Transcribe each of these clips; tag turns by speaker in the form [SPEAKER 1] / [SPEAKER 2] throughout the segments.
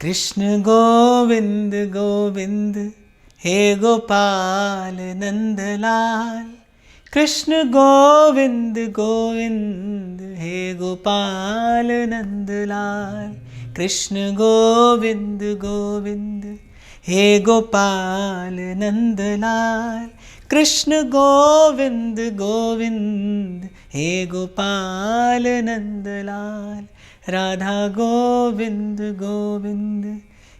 [SPEAKER 1] कृष्ण गोविंद गोविंद हे गोपाल नंदलाल। कृष्ण गोविंद गोविंद हे गोपाल नंदलाल। कृष्ण गोविंद गोविंद हे गोपाल नंदलाल। कृष्ण गोविंद गोविंद हे गोपाल नंदलाल। राधा गोविंद गोविंद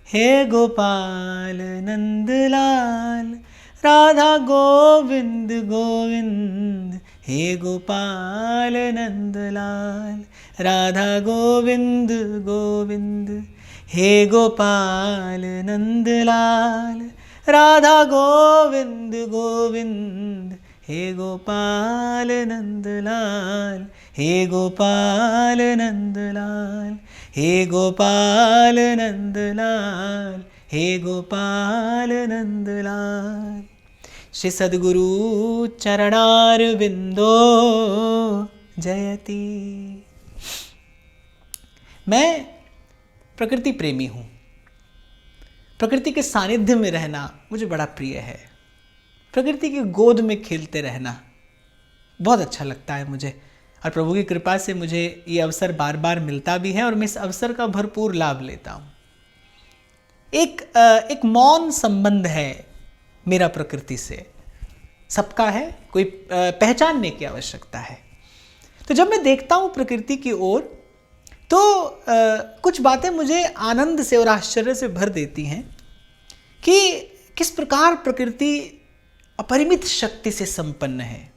[SPEAKER 1] हे गोपाल नंदलाल। राधा गोविंद गोविंद हे गोपाल नंदलाल। राधा गोविंद गोविंद हे गोपाल नंदलाल। राधा गोविंद गोविंद हे गोपाल नंदलाल। हे गोपाल नंदलाल। हे गोपाल नंदलाल। हे गोपाल नंदलाल। श्री सद्गुरु चरणारविंदो जयति। मैं प्रकृति प्रेमी हूँ। प्रकृति के सानिध्य में रहना मुझे बड़ा प्रिय है। प्रकृति की गोद में खेलते रहना बहुत अच्छा लगता है मुझे, और प्रभु की कृपा से मुझे ये अवसर बार बार मिलता भी है और मैं इस अवसर का भरपूर लाभ लेता हूँ। एक मौन संबंध है मेरा प्रकृति से, सबका है, कोई पहचानने की आवश्यकता है। तो जब मैं देखता हूँ प्रकृति की ओर तो कुछ बातें मुझे आनंद से और आश्चर्य से भर देती हैं कि किस प्रकार प्रकृति अपरिमित शक्ति से संपन्न है।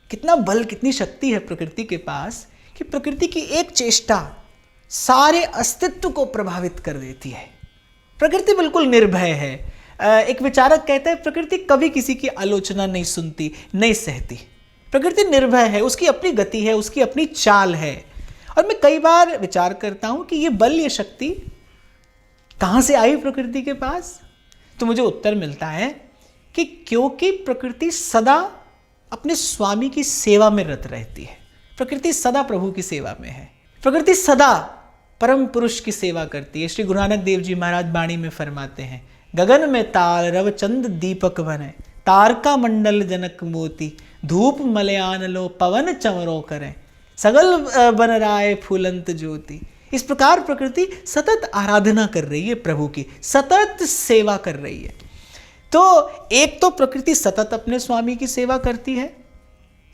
[SPEAKER 1] कितना बल, कितनी शक्ति है प्रकृति के पास कि प्रकृति की एक चेष्टा सारे अस्तित्व को प्रभावित कर देती है। प्रकृति बिल्कुल निर्भय है। एक विचारक कहता है प्रकृति कभी किसी की आलोचना नहीं सुनती, नहीं सहती। प्रकृति निर्भय है, उसकी अपनी गति है, उसकी अपनी चाल है। और मैं कई बार विचार करता हूं कि ये बल, ये शक्ति कहां से आई प्रकृति के पास। तो मुझे उत्तर मिलता है कि क्योंकि प्रकृति सदा अपने स्वामी की सेवा में रत रहती है। प्रकृति सदा प्रभु की सेवा में है। प्रकृति सदा परम पुरुष की सेवा करती है। श्री गुरु नानक देव जी महाराज वाणी में फरमाते हैं, गगन में ताल रव चंद दीपक बने, तारका मंडल जनक मोती, धूप मलयान लो पवन चमरो करें, सगल बन राय फूलंत ज्योति। इस प्रकार प्रकृति सतत आराधना कर रही है प्रभु की, सतत सेवा कर रही है। तो एक तो प्रकृति सतत अपने स्वामी की सेवा करती है,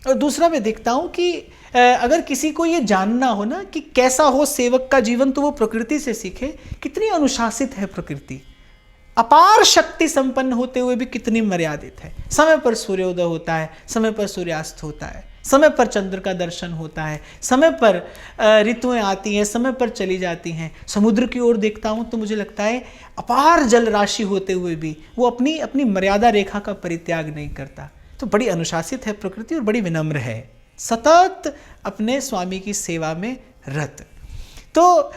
[SPEAKER 1] और दूसरा मैं देखता हूं कि अगर किसी को ये जानना हो ना कि कैसा हो सेवक का जीवन, तो वो प्रकृति से सीखे। कितनी अनुशासित है प्रकृति, अपार शक्ति संपन्न होते हुए भी कितनी मर्यादित है। समय पर सूर्योदय होता है, समय पर सूर्यास्त होता है, समय पर चंद्र का दर्शन होता है, समय पर ऋतुएं आती हैं, समय पर चली जाती हैं। समुद्र की ओर देखता हूँ तो मुझे लगता है अपार जल राशि होते हुए भी वो अपनी अपनी मर्यादा रेखा का परित्याग नहीं करता। तो बड़ी अनुशासित है प्रकृति और बड़ी विनम्र है, सतत अपने स्वामी की सेवा में रत। तो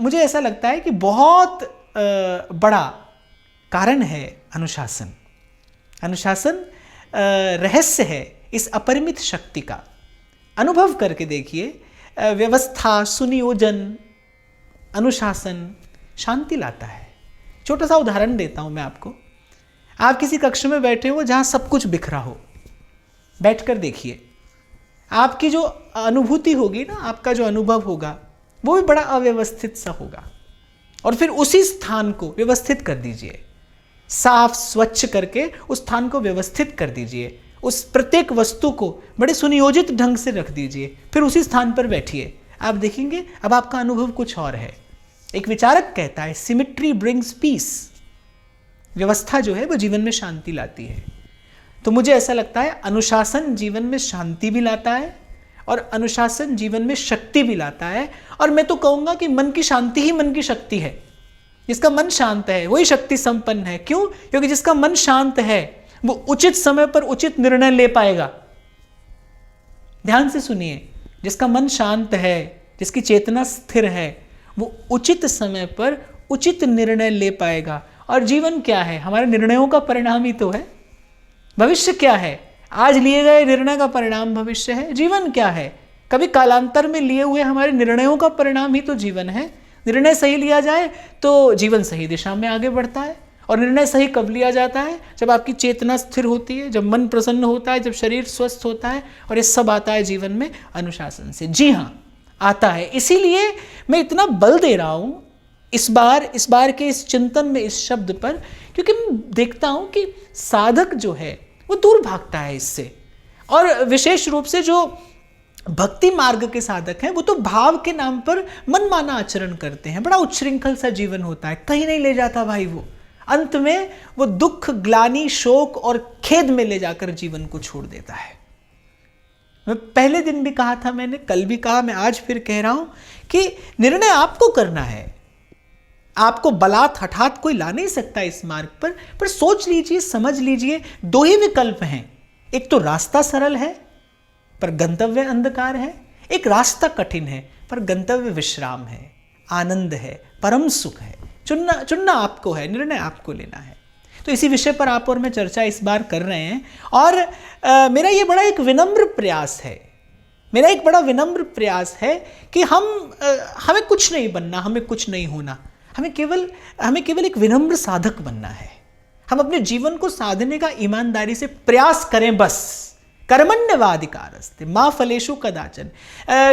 [SPEAKER 1] मुझे ऐसा लगता है कि बहुत बड़ा कारण है अनुशासन। अनुशासन रहस्य है इस अपरिमित शक्ति का। अनुभव करके देखिए, व्यवस्था, सुनियोजन, अनुशासन शांति लाता है। छोटा सा उदाहरण देता हूं मैं आपको। आप किसी कक्ष में बैठे हो जहां सब कुछ बिखरा हो, बैठकर देखिए, आपकी जो अनुभूति होगी ना, आपका जो अनुभव होगा वो भी बड़ा अव्यवस्थित सा होगा। और फिर उसी स्थान को व्यवस्थित कर दीजिए, साफ स्वच्छ करके उस स्थान को व्यवस्थित कर दीजिए, उस प्रत्येक वस्तु को बड़े सुनियोजित ढंग से रख दीजिए, फिर उसी स्थान पर बैठिए। आप देखेंगे अब आपका अनुभव कुछ और है। एक विचारक कहता है, सिमिट्री ब्रिंग्स पीस। व्यवस्था जो है वो जीवन में शांति लाती है। तो मुझे ऐसा लगता है अनुशासन जीवन में शांति भी लाता है और अनुशासन जीवन में शक्ति भी लाता है। और मैं तो कहूँगा कि मन की शांति ही मन की शक्ति है। जिसका मन शांत है वही शक्ति संपन्न है। क्यों? क्योंकि जिसका मन शांत है वो उचित समय पर उचित निर्णय ले पाएगा। ध्यान से सुनिए, जिसका मन शांत है, जिसकी चेतना स्थिर है, वो उचित समय पर उचित निर्णय ले पाएगा। और जीवन क्या है? हमारे निर्णयों का परिणाम ही तो है। भविष्य क्या है? आज लिए गए निर्णय का परिणाम भविष्य है। जीवन क्या है? कभी कालांतर में लिए हुए हमारे निर्णयों का परिणाम ही तो जीवन है। निर्णय सही लिया जाए तो जीवन सही दिशा में आगे बढ़ता है। और निर्णय सही कब लिया जाता है? जब आपकी चेतना स्थिर होती है, जब मन प्रसन्न होता है, जब शरीर स्वस्थ होता है, और ये सब आता है जीवन में अनुशासन से। जी हाँ, आता है। इसीलिए मैं इतना बल दे रहा हूँ इस बार के इस चिंतन में इस शब्द पर, क्योंकि मैं देखता हूँ कि साधक जो है वो दूर भागता है इससे। और विशेष रूप से जो भक्ति मार्ग के साधक हैं वो तो भाव के नाम पर मनमाना आचरण करते हैं। बड़ा उच्छृंखल सा जीवन होता है, कहीं नहीं ले जाता भाई। वो अंत में वो दुख, ग्लानि, शोक और खेद में ले जाकर जीवन को छोड़ देता है। मैं पहले दिन भी कहा था, मैंने कल भी कहा, मैं आज फिर कह रहा हूं कि निर्णय आपको करना है। आपको बलात् हठात कोई ला नहीं सकता इस मार्ग पर सोच लीजिए, समझ लीजिए। दो ही विकल्प हैं, एक तो रास्ता सरल है पर गंतव्य अंधकार है, एक रास्ता कठिन है पर गंतव्य विश्राम है, आनंद है, परम सुख है। चुनना आपको है, निर्णय आपको लेना है। तो इसी विषय पर आप और मैं चर्चा इस बार कर रहे हैं। और मेरा ये बड़ा एक विनम्र प्रयास है, मेरा एक बड़ा विनम्र प्रयास है कि हमें कुछ नहीं बनना, हमें कुछ नहीं होना, हमें केवल एक विनम्र साधक बनना है। हम अपने जीवन को साधने का ईमानदारी से प्रयास करें बस। कर्मण्यवाधिकारस्ते मा फलेषु कदाचन।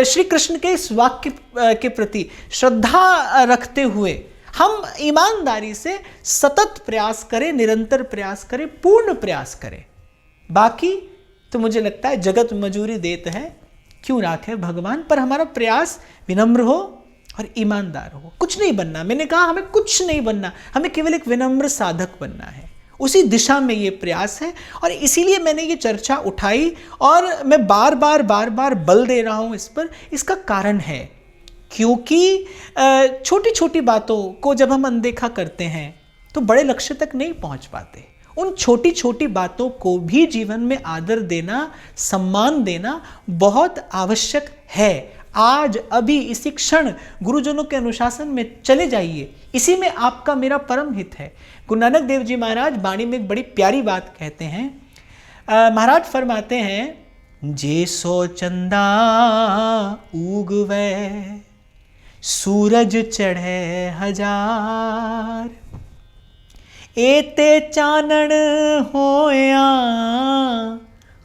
[SPEAKER 1] श्री कृष्ण के इस वाक्य के प्रति श्रद्धा रखते हुए हम ईमानदारी से सतत प्रयास करें, निरंतर प्रयास करें, पूर्ण प्रयास करें। बाकी तो मुझे लगता है जगत मजूरी देत है, क्यों राखे भगवान। पर हमारा प्रयास विनम्र हो और ईमानदार हो। कुछ नहीं बनना, मैंने कहा हमें कुछ नहीं बनना, हमें केवल एक विनम्र साधक बनना है। उसी दिशा में ये प्रयास है और इसीलिए मैंने ये चर्चा उठाई और मैं बार बार बल दे रहा हूँ इस पर। इसका कारण है क्योंकि छोटी छोटी बातों को जब हम अनदेखा करते हैं तो बड़े लक्ष्य तक नहीं पहुँच पाते। उन छोटी छोटी बातों को भी जीवन में आदर देना, सम्मान देना बहुत आवश्यक है। आज अभी इसी क्षण गुरुजनों के अनुशासन में चले जाइए, इसी में आपका मेरा परम हित है। गुरु नानक देव जी महाराज वाणी में एक बड़ी प्यारी बात कहते हैं। महाराज फरमाते हैं, जे सो चंदा उगवे सूरज चढ़े हजार, एते चानन होया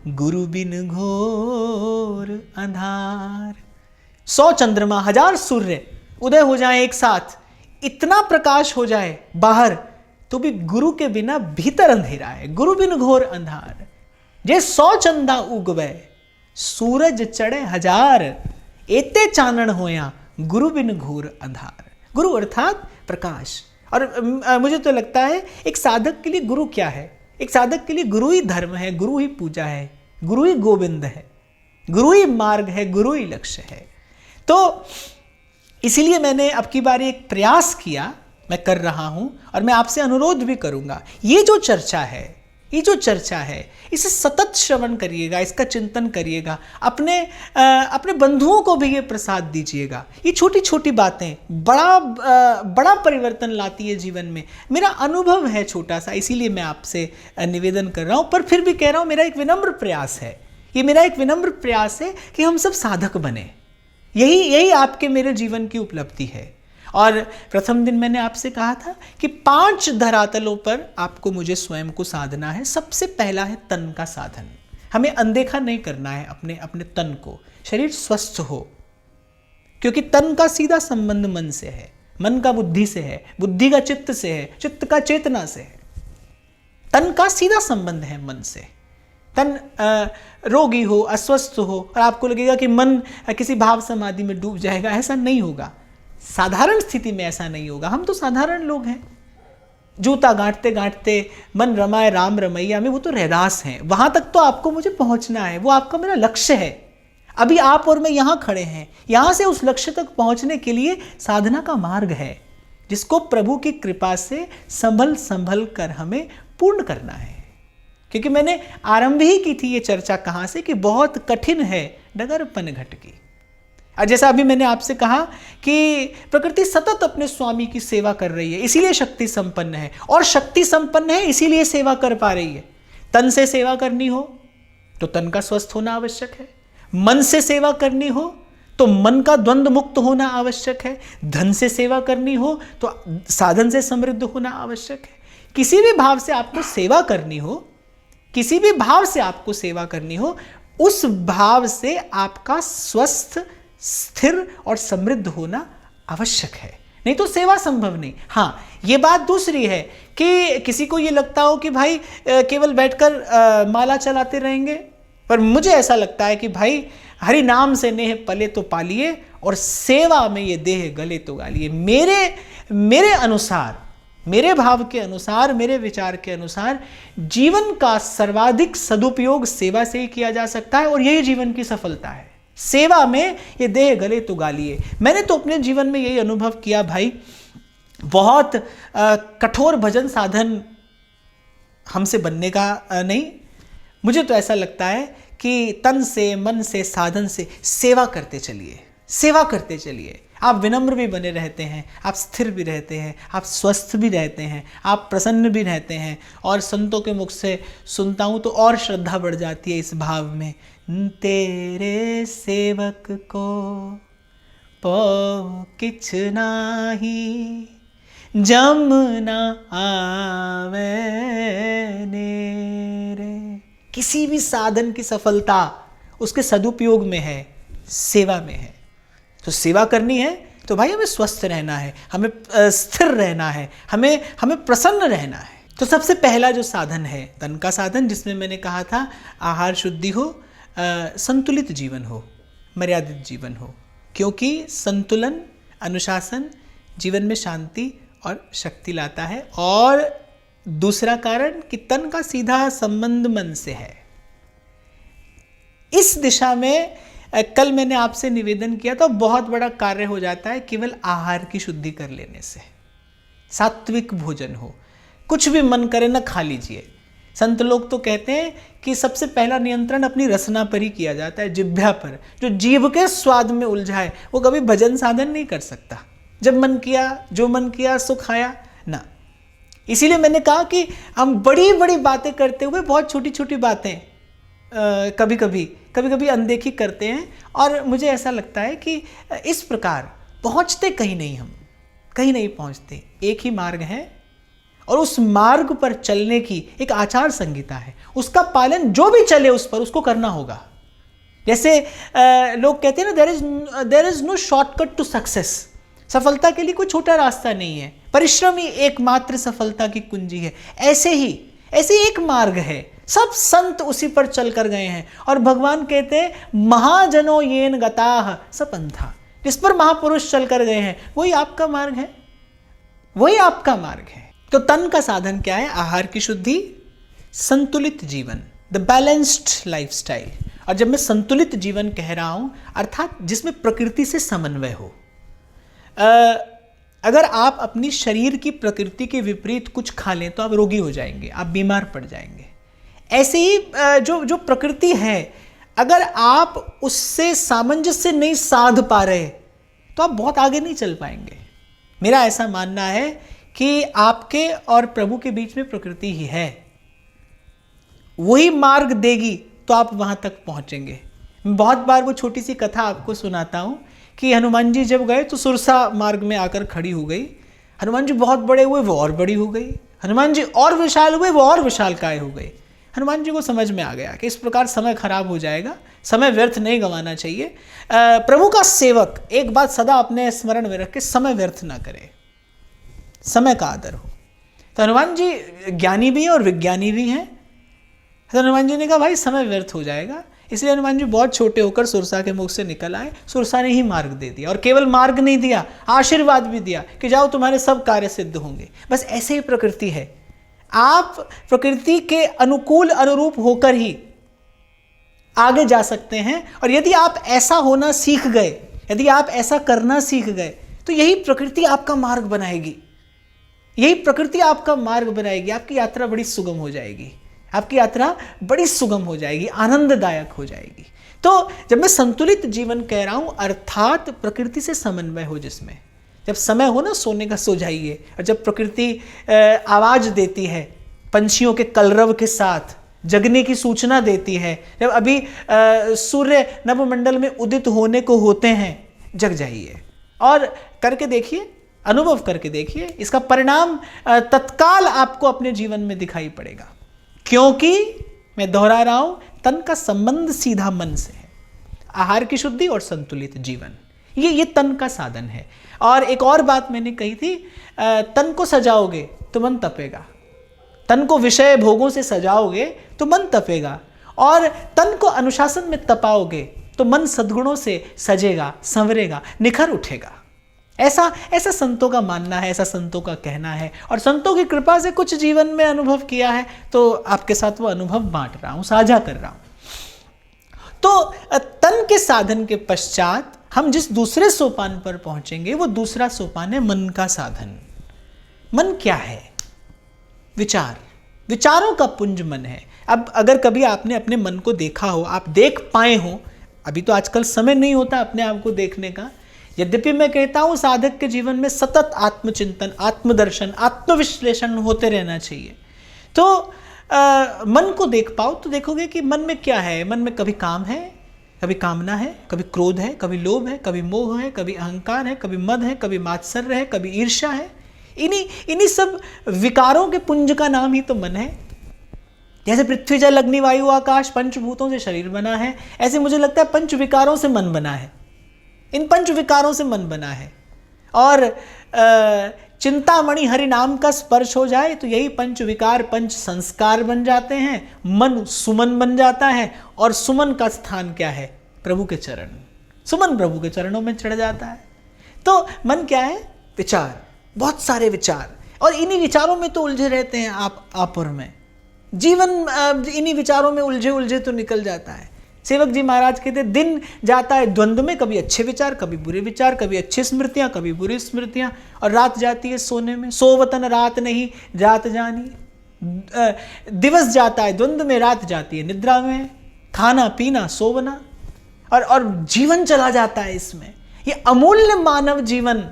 [SPEAKER 1] गुरु बिन घोर अंधार। 100 चंद्रमा, 1000 सूर्य उदय हो जाए एक साथ, इतना प्रकाश हो जाए बाहर, तो भी गुरु के बिना भीतर अंधेरा है। गुरु बिन घोर अंधार। जे 100 चंदा उगवे सूरज चढ़े 1000, एते चानन होया गुरु बिन घोर अंधार। गुरु अर्थात प्रकाश। और मुझे तो लगता है एक साधक के लिए गुरु क्या है? एक साधक के लिए गुरु ही धर्म है, गुरु ही पूजा है, गुरु ही गोविंद है, गुरु ही मार्ग है, गुरु ही लक्ष्य है। तो इसीलिए मैंने अब की बार एक प्रयास किया, मैं कर रहा हूं और मैं आपसे अनुरोध भी करूंगा, ये जो चर्चा है इसे सतत श्रवण करिएगा, इसका चिंतन करिएगा, अपने बंधुओं को भी ये प्रसाद दीजिएगा। ये छोटी छोटी बातें बड़ा परिवर्तन लाती है जीवन में। मेरा अनुभव है छोटा सा, इसीलिए मैं आपसे निवेदन कर रहा हूं। पर फिर भी कह रहा हूं, मेरा एक विनम्र प्रयास है, ये मेरा एक विनम्र प्रयास है कि हम सब साधक बने। यही आपके मेरे जीवन की उपलब्धि है। और प्रथम दिन मैंने आपसे कहा था कि 5 धरातलों पर आपको मुझे स्वयं को साधना है। सबसे पहला है तन का साधन। हमें अनदेखा नहीं करना है अपने तन को। शरीर स्वस्थ हो, क्योंकि तन का सीधा संबंध मन से है, मन का बुद्धि से है, बुद्धि का चित्त से है, चित्त का चेतना से है। तन का सीधा संबंध है मन से। तन रोगी हो, अस्वस्थ हो और आपको लगेगा कि मन किसी भाव समाधि में डूब जाएगा, ऐसा नहीं होगा। साधारण स्थिति में ऐसा नहीं होगा। हम तो साधारण लोग हैं। जूता गांठते गांठते मन रमाए राम रमैया में, वो तो रहदास हैं। वहां तक तो आपको मुझे पहुंचना है, वो आपका मेरा लक्ष्य है। अभी आप और मैं यहां खड़े हैं, यहां से उस लक्ष्य तक पहुंचने के लिए साधना का मार्ग है, जिसको प्रभु की कृपा से संभल संभल कर हमें पूर्ण करना है। क्योंकि मैंने आरंभ ही की थी ये चर्चा कहां से, कि बहुत कठिन है डगर पनघट की। और जैसा अभी मैंने आपसे कहा कि प्रकृति सतत अपने स्वामी की सेवा कर रही है, इसीलिए शक्ति संपन्न है, और शक्ति संपन्न है इसीलिए सेवा कर पा रही है। तन से सेवा करनी हो तो तन का स्वस्थ होना आवश्यक है, मन से सेवा करनी हो तो मन का द्वंद्व मुक्त होना आवश्यक है। धन से सेवा करनी हो तो साधन से समृद्ध होना आवश्यक है। किसी भी भाव से आपको सेवा करनी हो, किसी भी भाव से आपको सेवा करनी हो, उस भाव से आपका स्वस्थ, स्थिर और समृद्ध होना आवश्यक है, नहीं तो सेवा संभव नहीं। हाँ, ये बात दूसरी है कि किसी को ये लगता हो कि भाई केवल बैठकर माला चलाते रहेंगे, पर मुझे ऐसा लगता है कि भाई हरि नाम से नेह पले तो पालिए और सेवा में ये देह गले तो गालिए। मेरे अनुसार, मेरे भाव के अनुसार, मेरे विचार के अनुसार जीवन का सर्वाधिक सदुपयोग सेवा से ही किया जा सकता है और यही जीवन की सफलता है। सेवा में ये देह गले तो गालिए। मैंने तो अपने जीवन में यही अनुभव किया भाई, बहुत कठोर भजन साधन हमसे बनने का नहीं। मुझे तो ऐसा लगता है कि तन से, मन से, साधन से सेवा करते चलिए, सेवा करते चलिए। आप विनम्र भी बने रहते हैं, आप स्थिर भी रहते हैं, आप स्वस्थ भी रहते हैं, आप प्रसन्न भी रहते हैं। और संतों के मुख से सुनता हूँ तो और श्रद्धा बढ़ जाती है इस भाव में, तेरे सेवक को पो किछ नाही, जमुना आवे नेरे। किसी भी साधन की सफलता उसके सदुपयोग में है, सेवा में है। तो सेवा करनी है तो भाई हमें स्वस्थ रहना है, हमें स्थिर रहना है, हमें प्रसन्न रहना है। तो सबसे पहला जो साधन है तन का साधन, जिसमें मैंने कहा था आहार शुद्धि हो, संतुलित जीवन हो, मर्यादित जीवन हो, क्योंकि संतुलन, अनुशासन जीवन में शांति और शक्ति लाता है। और दूसरा कारण कि तन का सीधा संबंध मन से है। इस दिशा में कल मैंने आपसे निवेदन किया था, बहुत बड़ा कार्य हो जाता है केवल आहार की शुद्धि कर लेने से। सात्विक भोजन हो, कुछ भी मन करे ना खा लीजिए। संत लोग तो कहते हैं कि सबसे पहला नियंत्रण अपनी रसना पर ही किया जाता है, जिह्वा पर। जो जीभ के स्वाद में उलझाए वो कभी भजन साधन नहीं कर सकता। जब मन किया, जो मन किया सो खाया ना। इसीलिए मैंने कहा कि हम बड़ी बड़ी बातें करते हुए बहुत छोटी छोटी बातें कभी कभी अनदेखी करते हैं। और मुझे ऐसा लगता है कि इस प्रकार पहुंचते कहीं नहीं, हम कहीं नहीं पहुंचते। एक ही मार्ग है और उस मार्ग पर चलने की एक आचार संहिता है, उसका पालन जो भी चले उस पर उसको करना होगा। जैसे लोग कहते हैं ना, there is no shortcut to success. सफलता के लिए कोई छोटा रास्ता नहीं है, परिश्रम ही एकमात्र सफलता की कुंजी है। ऐसे ही एक मार्ग है, सब संत उसी पर चल कर गए हैं। और भगवान कहते हैं महाजनो येन गताह सपंथा, जिस पर महापुरुष चल कर गए हैं वही आपका मार्ग है, वही आपका मार्ग है। तो तन का साधन क्या है? आहार की शुद्धि, संतुलित जीवन, द बैलेंस्ड लाइफस्टाइल। और जब मैं संतुलित जीवन कह रहा हूं, अर्थात जिसमें प्रकृति से समन्वय हो। अगर आप अपनी शरीर की प्रकृति के विपरीत कुछ खा लें तो आप रोगी हो जाएंगे, आप बीमार पड़ जाएंगे। ऐसे ही जो प्रकृति है, अगर आप उससे सामंजस्य नहीं साध पा रहे तो आप बहुत आगे नहीं चल पाएंगे। मेरा ऐसा मानना है कि आपके और प्रभु के बीच में प्रकृति ही है, वही मार्ग देगी तो आप वहां तक पहुंचेंगे। मैं बहुत बार वो छोटी सी कथा आपको सुनाता हूं कि हनुमान जी जब गए तो सुरसा मार्ग में आकर खड़ी हो गई। हनुमान जी बहुत बड़े हुए, वो और बड़ी हो गई। हनुमान जी और विशाल हुए, वो और विशालकाय हो गए। हनुमान जी को समझ में आ गया कि इस प्रकार समय खराब हो जाएगा, समय व्यर्थ नहीं गंवाना चाहिए। प्रभु का सेवक एक बात सदा अपने स्मरण में रख के समय व्यर्थ ना करे, समय का आदर हो। तो हनुमान जी ज्ञानी भी हैं और विज्ञानी भी हैं। तो हनुमान जी ने कहा भाई समय व्यर्थ हो जाएगा, इसलिए हनुमान जी बहुत छोटे होकर सुरसा के मुख से निकल आए। सुरसा ने ही मार्ग दे दिया, और केवल मार्ग नहीं दिया, आशीर्वाद भी दिया कि जाओ तुम्हारे सब कार्य सिद्ध होंगे। बस ऐसे ही प्रकृति है, आप प्रकृति के अनुकूल अनुरूप होकर ही आगे जा सकते हैं। और यदि आप ऐसा होना सीख गए, यदि आप ऐसा करना सीख गए, तो यही प्रकृति आपका मार्ग बनाएगी, यही प्रकृति आपका मार्ग बनाएगी। आपकी यात्रा बड़ी सुगम हो जाएगी, आपकी यात्रा बड़ी सुगम हो जाएगी, आनंददायक हो जाएगी। तो जब मैं संतुलित जीवन कह रहा हूं, अर्थात प्रकृति से समन्वय हो, जिसमें जब समय हो ना सोने का सो जाइए, और जब प्रकृति आवाज देती है पंछियों के कलरव के साथ, जगने की सूचना देती है। जब अभी सूर्य नवमंडल में उदित होने को होते हैं, जग जाइए और करके देखिए, अनुभव करके देखिए, इसका परिणाम तत्काल आपको अपने जीवन में दिखाई पड़ेगा। क्योंकि मैं दोहरा रहा हूं, तन का संबंध सीधा मन से है। आहार की शुद्धि और संतुलित जीवन, ये तन का साधन है। और एक और बात मैंने कही थी, तन को सजाओगे तो मन तपेगा, तन को विषय भोगों से सजाओगे तो मन तपेगा, और तन को अनुशासन में तपाओगे तो मन सद्गुणों से सजेगा, संवरेगा, निखर उठेगा। ऐसा संतों का मानना है, ऐसा संतों का कहना है। और संतों की कृपा से कुछ जीवन में अनुभव किया है, तो आपके साथ वो अनुभव बांट रहा हूं, साझा कर रहा हूं। तो तन के साधन के पश्चात हम जिस दूसरे सोपान पर पहुंचेंगे, वो दूसरा सोपान है मन का साधन। मन क्या है? विचार, विचारों का पुंज मन है। अब अगर कभी आपने अपने मन को देखा हो, आप देख पाए हो, अभी तो आजकल समय नहीं होता अपने आप को देखने का, यद्यपि मैं कहता हूं साधक के जीवन में सतत आत्मचिंतन, आत्मदर्शन, आत्मविश्लेषण होते रहना चाहिए। तो मन को देख पाओ तो देखोगे कि मन में क्या है। मन में कभी काम है, कभी कामना है, कभी क्रोध है, कभी लोभ है, कभी मोह है, कभी अहंकार है, कभी मद है, कभी मात्सर्य है, कभी ईर्ष्या है। इन्हीं सब विकारों के पुंज का नाम ही तो मन है। जैसे पृथ्वी जल अग्नि वायु आकाश पंचभूतों से शरीर बना है, ऐसे मुझे लगता है पंच विकारों से मन बना है। इन पंच विकारों से मन बना है। और चिंतामणि हरि नाम का स्पर्श हो जाए तो यही पंच विकार पंच संस्कार बन जाते हैं। मन सुमन बन जाता है, और सुमन का स्थान क्या है? प्रभु के चरण। सुमन प्रभु के चरणों में चढ़ जाता है। तो मन क्या है? विचार, बहुत सारे विचार, और इन्हीं विचारों में तो उलझे रहते हैं आप और मैं। जीवन इन्हीं विचारों में उलझे उलझे तो निकल जाता है। सेवक जी महाराज कहते दिन जाता है द्वंद्व में, कभी अच्छे विचार, कभी बुरे विचार, कभी अच्छी स्मृतियां, कभी बुरी स्मृतियां, और रात जाती है सोने में। सोवतन रात नहीं जात जानी, दिवस जाता है द्वंद्व में, रात जाती है निद्रा में, खाना पीना सोवना, और जीवन चला जाता है इसमें। ये अमूल्य मानव जीवन,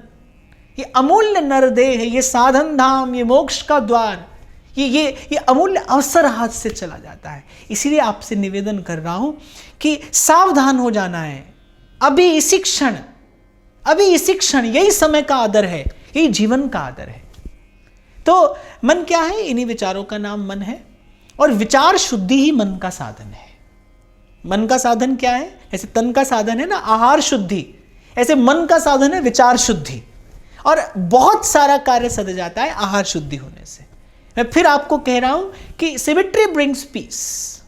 [SPEAKER 1] ये अमूल्य नरदेह, ये साधन धाम, ये मोक्ष का द्वार, ये अमूल्य अवसर हाथ से चला जाता है। इसीलिए आपसे निवेदन कर रहा हूं कि सावधान हो जाना है। अभी इसी क्षण यही समय का आदर है, यही जीवन का आदर है। तो मन क्या है? इन्हीं विचारों का नाम मन है, और विचार शुद्धि ही मन का साधन है। मन का साधन क्या है? ऐसे तन का साधन है ना आहार शुद्धि, ऐसे मन का साधन है विचार शुद्धि। और बहुत सारा कार्य सध जाता है आहार शुद्धि होने से। मैं फिर आपको कह रहा हूं कि symmetry brings peace.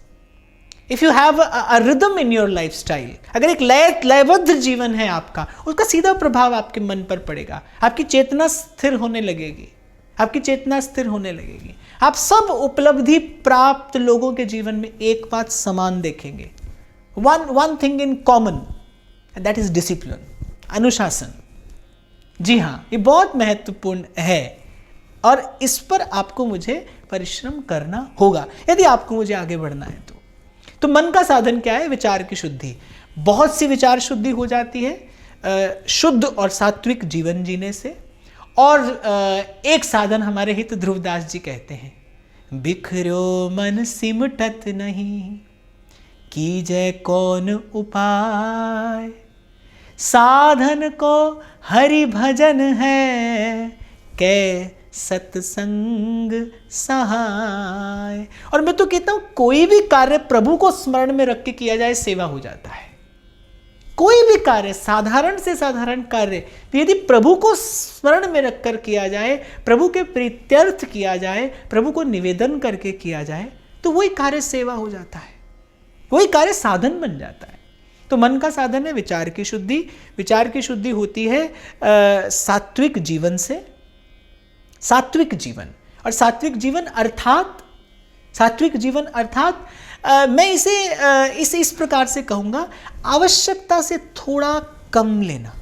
[SPEAKER 1] If you have a rhythm in your lifestyle, अगर एक लयबद्ध जीवन है आपका, उसका सीधा प्रभाव आपके मन पर पड़ेगा। आपकी चेतना स्थिर होने लगेगी, आप सब उपलब्धि प्राप्त लोगों के जीवन में एक बात समान देखेंगे। One thing in common, that is discipline, अनुशासन। जी हाँ, ये बहुत महत्वपूर्ण है, और इस पर आपको मुझे परिश्रम करना होगा यदि आपको मुझे आगे बढ़ना है। तो मन का साधन क्या है? विचार की शुद्धि। बहुत सी विचार शुद्धि हो जाती है शुद्ध और सात्विक जीवन जीने से। और एक साधन हमारे हित ध्रुवदास जी कहते हैं, बिखरो मन सिमटत नहीं, कीजय कौन उपाय, साधन को हरि भजन है, कै सत्संग सहाय। और मैं तो कहता हूं कोई भी कार्य प्रभु को स्मरण में रख के किया जाए, सेवा हो जाता है। कोई भी कार्य, साधारण से साधारण कार्य, यदि प्रभु को स्मरण में रखकर किया जाए, प्रभु के प्रीत्यर्थ किया जाए, प्रभु को निवेदन करके किया जाए, तो वही कार्य सेवा हो जाता है, वही कार्य साधन बन जाता है। तो मन का साधन है विचार की शुद्धि। विचार की शुद्धि होती है सात्विक जीवन से। सात्विक जीवन, और सात्विक जीवन अर्थात मैं इसे इस प्रकार से कहूंगा, आवश्यकता से थोड़ा कम लेना।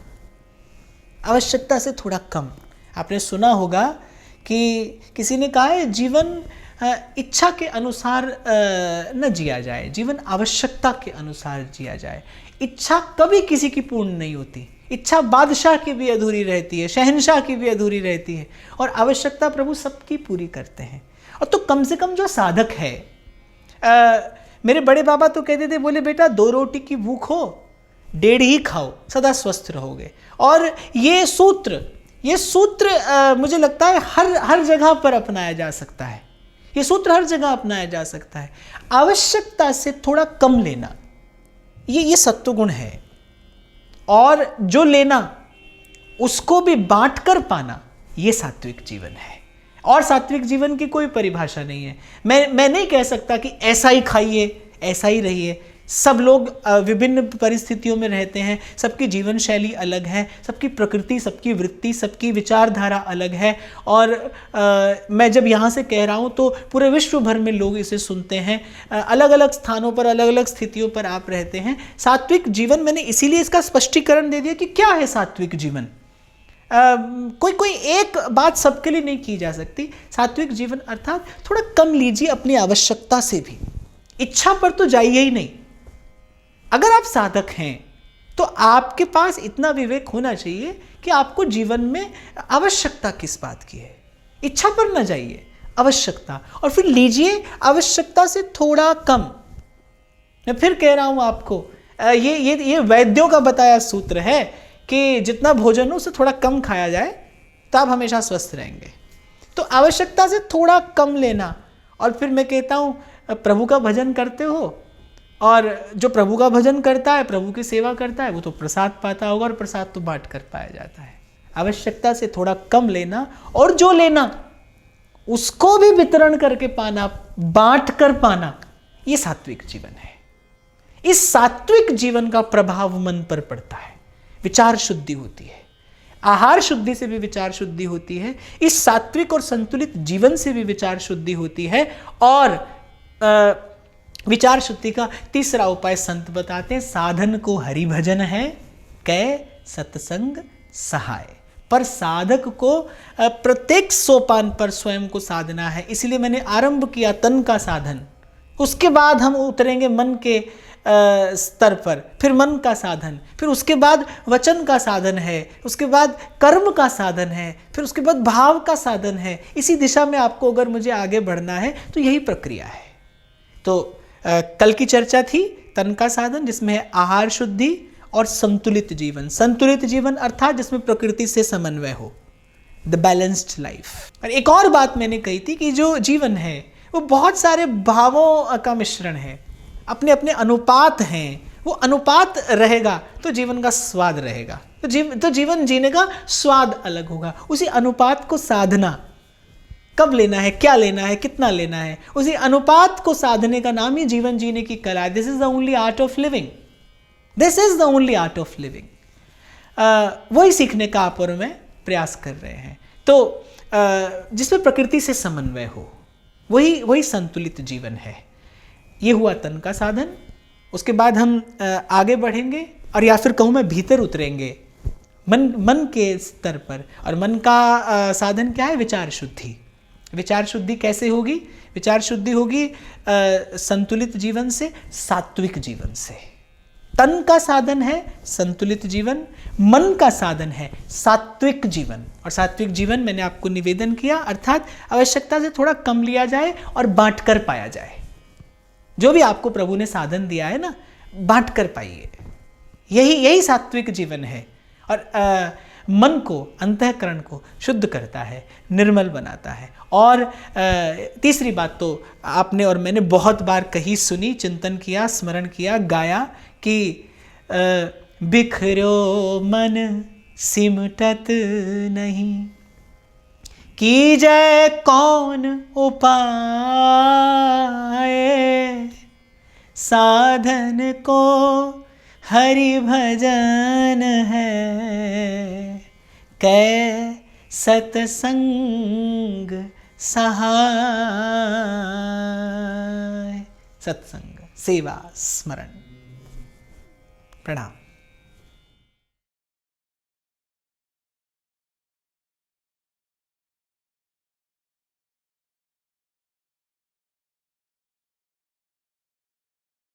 [SPEAKER 1] आवश्यकता से थोड़ा कम। आपने सुना होगा कि किसी ने कहा है जीवन इच्छा के अनुसार न जिया जाए, जीवन आवश्यकता के अनुसार जिया जाए। इच्छा कभी किसी की पूर्ण नहीं होती। इच्छा बादशाह की भी अधूरी रहती है, शहंशाह की भी अधूरी रहती है, और आवश्यकता प्रभु सबकी पूरी करते हैं। और तो कम से कम जो साधक है, मेरे बड़े बाबा तो कहते थे, बोले बेटा 2 रोटी की भूख हो 1.5 ही खाओ, सदा स्वस्थ रहोगे। और ये सूत्र मुझे लगता है हर जगह पर अपनाया जा सकता है। ये सूत्र हर जगह अपनाया जा सकता है। आवश्यकता से थोड़ा कम लेना, ये सत्वगुण है। और जो लेना उसको भी बांट कर पाना, ये सात्विक जीवन है। और सात्विक जीवन की कोई परिभाषा नहीं है। मैं नहीं कह सकता कि ऐसा ही खाइए, ऐसा ही रहिए। सब लोग विभिन्न परिस्थितियों में रहते हैं, सबकी जीवन शैली अलग है, सबकी प्रकृति, सबकी वृत्ति, सबकी विचारधारा अलग है। और मैं जब यहाँ से कह रहा हूँ तो पूरे विश्व भर में लोग इसे सुनते हैं। अलग अलग स्थानों पर, अलग अलग स्थितियों पर आप रहते हैं। सात्विक जीवन, मैंने इसीलिए इसका स्पष्टीकरण दे दिया कि क्या है सात्विक जीवन। कोई एक बात सबके लिए नहीं की जा सकती। सात्विक जीवन अर्थात थोड़ा कम लीजिए अपनी आवश्यकता से भी, इच्छा पर तो जाइए ही नहीं। अगर आप साधक हैं तो आपके पास इतना विवेक होना चाहिए कि आपको जीवन में आवश्यकता किस बात की है, इच्छा पर ना जाइए, आवश्यकता, और फिर लीजिए आवश्यकता से थोड़ा कम। मैं फिर कह रहा हूं आपको, ये वैद्यों का बताया सूत्र है कि जितना भोजन हो उससे थोड़ा कम खाया जाए तो आप हमेशा स्वस्थ रहेंगे। तो आवश्यकता से थोड़ा कम लेना। और फिर मैं कहता हूँ प्रभु का भजन करते हो, और जो प्रभु का भजन करता है, प्रभु की सेवा करता है, वो तो प्रसाद पाता होगा, और प्रसाद तो बांट कर पाया जाता है। आवश्यकता से थोड़ा कम लेना, और जो लेना उसको भी वितरण करके पाना, बांट कर पाना, ये सात्विक जीवन है। इस सात्विक जीवन का प्रभाव मन पर पड़ता है। विचार शुद्धि होती है, आहार शुद्धि से भी विचार शुद्धि होती है, इस सात्विक और संतुलित जीवन से भी विचार शुद्धि होती है। और विचार शुद्धि का तीसरा उपाय संत बताते हैं, साधन को हरि भजन है, कै सत्संग सहाय। पर साधक को प्रत्येक सोपान पर स्वयं को साधना है। इसलिए मैंने आरंभ किया तन का साधन, उसके बाद हम उतरेंगे मन के स्तर पर, फिर मन का साधन, फिर उसके बाद वचन का साधन है, उसके बाद कर्म का साधन है, फिर उसके बाद भाव का साधन है। इसी दिशा में आपको अगर मुझे आगे बढ़ना है तो यही प्रक्रिया है। तो कल की चर्चा थी तन का साधन, जिसमें है आहार शुद्धि और संतुलित जीवन। संतुलित जीवन अर्थात जिसमें प्रकृति से समन्वय हो, द बैलेंस्ड लाइफ। और एक और बात मैंने कही थी कि जो जीवन है वो बहुत सारे भावों का मिश्रण है, अपने अपने अनुपात हैं। वो अनुपात रहेगा तो जीवन का स्वाद रहेगा, तो जीवन जीने का स्वाद अलग होगा। उसी अनुपात को साधना, कब लेना है, क्या लेना है, कितना लेना है, उसी अनुपात को साधने का नाम ही जीवन जीने की कला है। This is the only art of living, this is the only art of living. वही सीखने का आप और मैं प्रयास कर रहे हैं। तो जिसमें प्रकृति से समन्वय हो, वही संतुलित जीवन है। ये हुआ तन का साधन। उसके बाद हम आगे बढ़ेंगे, और या फिर कहूँ मैं भीतर उतरेंगे मन के स्तर पर। और मन का साधन क्या है? विचार शुद्धि। विचार शुद्धि कैसे होगी? विचार शुद्धि होगी संतुलित जीवन से, सात्विक जीवन से। तन का साधन है संतुलित जीवन, मन का साधन है सात्विक जीवन। और सात्विक जीवन मैंने आपको निवेदन किया, अर्थात आवश्यकता से थोड़ा कम लिया जाए और बांट कर पाया जाए। जो भी आपको प्रभु ने साधन दिया है ना, बांट कर पाइए। यही सात्विक जीवन है। और मन को, अंतःकरण को शुद्ध करता है, निर्मल बनाता है। और तीसरी बात तो आपने और मैंने बहुत बार कही, सुनी, चिंतन किया, स्मरण किया, गाया कि बिखरो मन सिमटत नहीं, कीजय कौन उपाय, साधन को हरि भजन है, कै सत्संग सहाय। सत्संग, सेवा, स्मरण। प्रणाम।